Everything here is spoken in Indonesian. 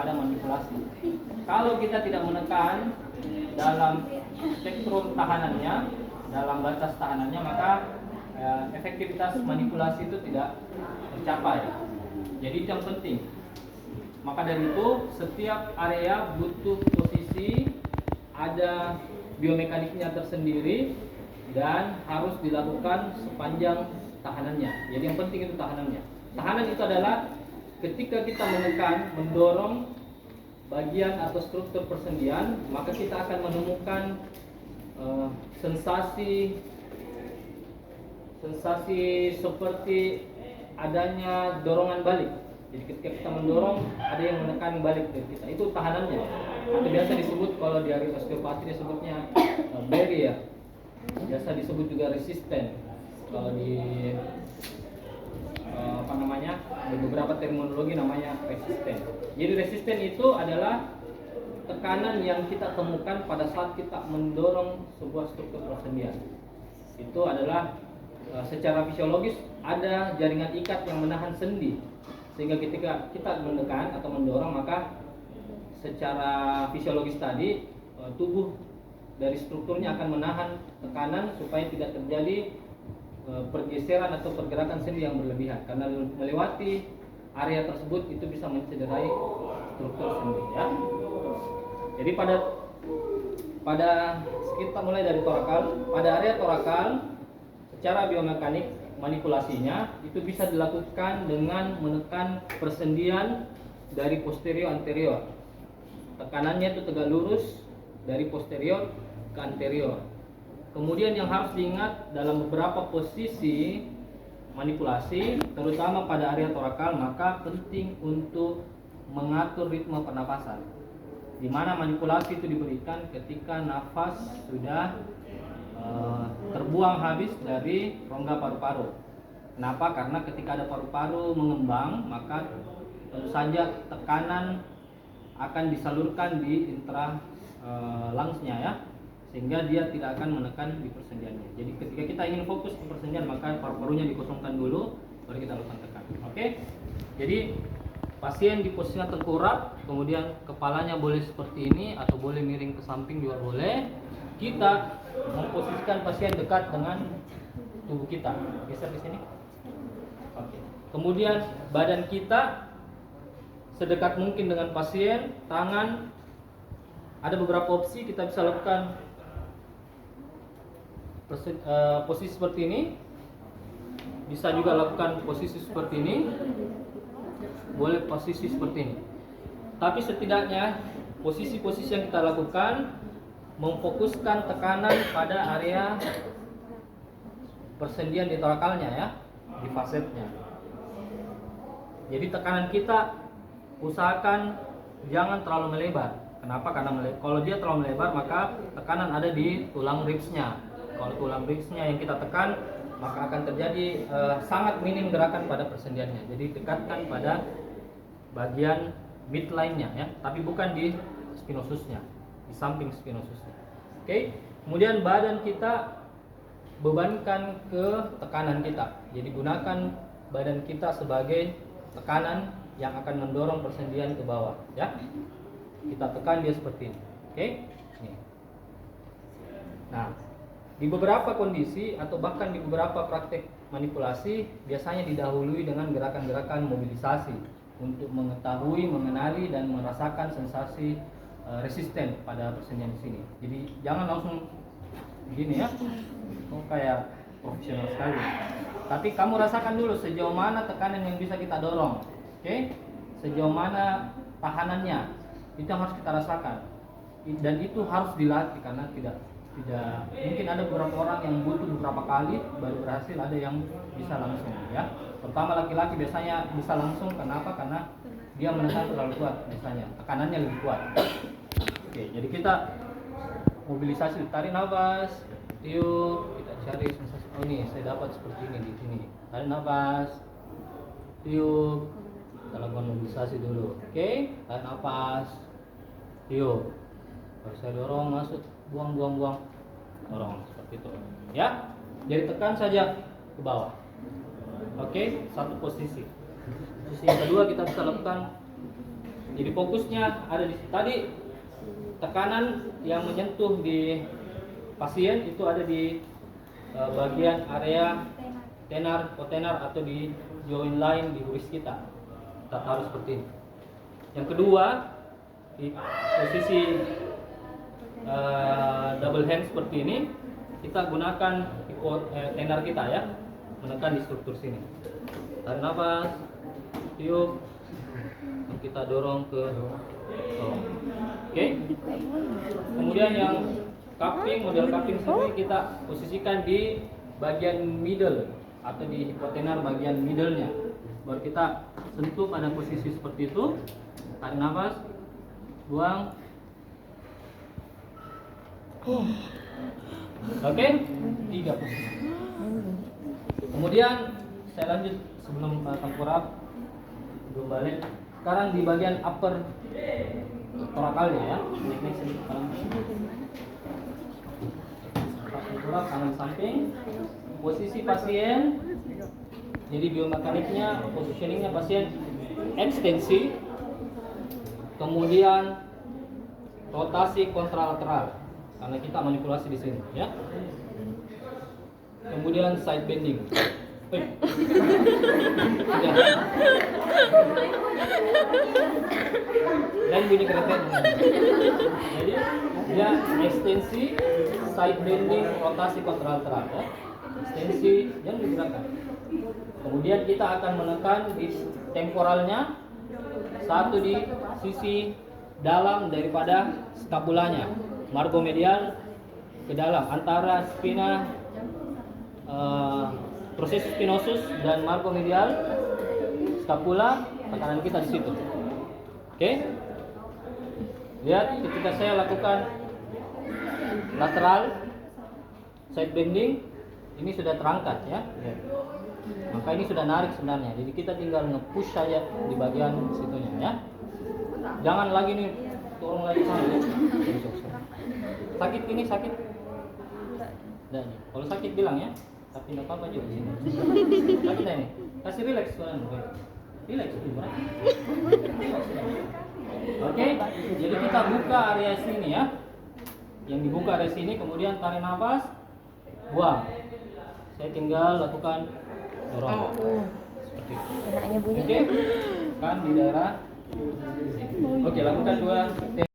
pada manipulasi. Kalau kita tidak menekan dalam spektrum tahanannya, dalam batas tahanannya, maka efektivitas manipulasi itu tidak tercapai. Jadi itu yang penting. Maka dari itu setiap area butuh posisi, ada biomekaniknya tersendiri, dan harus dilakukan sepanjang tahanannya. Jadi yang penting itu tahanannya. Tahanan itu adalah ketika kita menekan, mendorong bagian atau struktur persendian, maka kita akan menemukan sensasi seperti adanya dorongan balik. Jadi ketika kita mendorong, ada yang menekan balik dari kita. Itu tahanannya. Atau biasa disebut, kalau di area osteopati disebutnya barrier. Biasa disebut juga resisten. Kalau di di beberapa terminologi namanya resisten. Jadi resisten itu adalah tekanan yang kita temukan pada saat kita mendorong sebuah struktur persendian. Itu adalah secara fisiologis ada jaringan ikat yang menahan sendi, sehingga ketika kita menekan atau mendorong, maka secara fisiologis tadi tubuh dari strukturnya akan menahan tekanan supaya tidak terjadi pergeseran atau pergerakan sendi yang berlebihan, karena melewati area tersebut itu bisa mencederai struktur sendi, ya. Jadi pada kita mulai dari torakal, pada area torakal secara biomekanik manipulasinya itu bisa dilakukan dengan menekan persendian dari posterior anterior. Tekanannya itu tegak lurus dari posterior ke anterior. Kemudian yang harus diingat dalam beberapa posisi manipulasi, terutama pada area torakal, maka penting untuk mengatur ritme pernapasan, di mana manipulasi itu diberikan ketika nafas sudah terbuang habis dari rongga paru-paru. Kenapa? Karena ketika ada paru-paru mengembang, maka tentu saja tekanan akan disalurkan di intra lungsnya, ya, sehingga dia tidak akan menekan di persendiannya. Jadi ketika kita ingin fokus ke persendian, maka paru-parunya dikosongkan dulu, baru kita lakukan tekan. Oke? Jadi pasien di posisinya tengkurap, kemudian kepalanya boleh seperti ini atau boleh miring ke samping juga boleh. Kita memposisikan pasien dekat dengan tubuh kita. Geser di sini. Oke. Kemudian badan kita sedekat mungkin dengan pasien, tangan ada beberapa opsi kita bisa lakukan. Posisi seperti ini, bisa juga lakukan posisi seperti ini, boleh posisi seperti ini. Tapi setidaknya posisi-posisi yang kita lakukan memfokuskan tekanan pada area persendian di torakalnya, ya, di fasetnya. Jadi tekanan kita usahakan jangan terlalu melebar. Kenapa? Karena kalau dia terlalu melebar, maka tekanan ada di tulang ribsnya. Kalau tulang ribsnya yang kita tekan, maka akan terjadi sangat minim gerakan pada persendiannya. Jadi dekatkan pada bagian midline-nya, ya, tapi bukan di spinosusnya, di samping spinosusnya. Oke. Kemudian badan kita bebankan ke tekanan kita. Jadi gunakan badan kita sebagai tekanan yang akan mendorong persendian ke bawah, ya. Kita tekan dia seperti ini. Oke? Nih. Nah, di beberapa kondisi atau bahkan di beberapa praktek manipulasi biasanya didahului dengan gerakan-gerakan mobilisasi untuk mengetahui, mengenali dan merasakan sensasi resisten pada persendian di sini. Jadi jangan langsung begini, ya. Kayak profesional sekali. Tapi kamu rasakan dulu sejauh mana tekanan yang bisa kita dorong. Oke? Sejauh mana tahanannya. Itu yang harus kita rasakan. Dan itu harus dilatih, karena tidak mungkin ada beberapa orang yang butuh beberapa kali baru berhasil, ada yang bisa langsung, ya. Terutama laki-laki biasanya bisa langsung. Kenapa? Karena dia menekan terlalu kuat, biasanya tekanannya lebih kuat. Oke, jadi kita mobilisasi, tarik nafas, tiup, kita cari sensasi. Oh, ini saya dapat seperti ini di sini. Tarik nafas, tiup, kita lakukan mobilisasi dulu. Oke, tarik nafas, tiup. Baru saya dorong, masuk, buang, dorong seperti itu, ya. Jadi tekan saja ke bawah. Oke, satu posisi. Posisi yang kedua kita bisa lakukan Jadi fokusnya ada di tadi, tekanan yang menyentuh di pasien itu ada di bagian area tenar, kotenar atau di joint line di humerus kita. Kita taruh seperti ini. Yang kedua, di posisi double hand seperti ini, kita gunakan tenar kita ya, menekan di struktur sini. Tarik nafas, tiup, kita dorong ke bawah. Oke. Kemudian yang cupping, model cupping sendiri kita posisikan di bagian middle atau di hipotenar bagian middle-nya. Baru kita sentuh pada posisi seperti itu. Tarik nafas, buang. Oke, 3 posisi. Kemudian saya lanjut sebelum tengkorak belum balik. Sekarang di bagian upper torakalnya ya. Ini sedikit tengkorak kanan samping. Posisi pasien. Jadi biomekaniknya, positioningnya pasien ekstensi, kemudian rotasi kontralateral karena kita manipulasi di sini ya. Kemudian side bending. Dan bunyi kereta. Jadi dia ekstensi, side bending, rotasi kontralateral ya. Ekstensi yang digerakkan. Kemudian kita akan menekan di temporalnya, satu di sisi dalam daripada skapulanya, margomedial ke dalam antara spina proses spinosus dan margomedial skapula, tekanan kita di situ. Oke. Lihat ketika saya lakukan lateral side bending, ini sudah terangkat ya. Maka ini sudah narik sebenarnya. Jadi kita tinggal nge-push saja di bagian situnya ya. Jangan lagi nih turun lagi sana ya. Sakit ini sakit. Dan kalau sakit bilang ya. Tapi enggak apa-apa juga di sini. Sakit ini. Kasih relax kan. Relax dulu. Oke. Jadi kita buka area sini ya. Yang dibuka area sini, kemudian tarik nafas, buang. Saya tinggal lakukan dorong seperti itu. Oke, kan di daerah. Oke, lakukan 2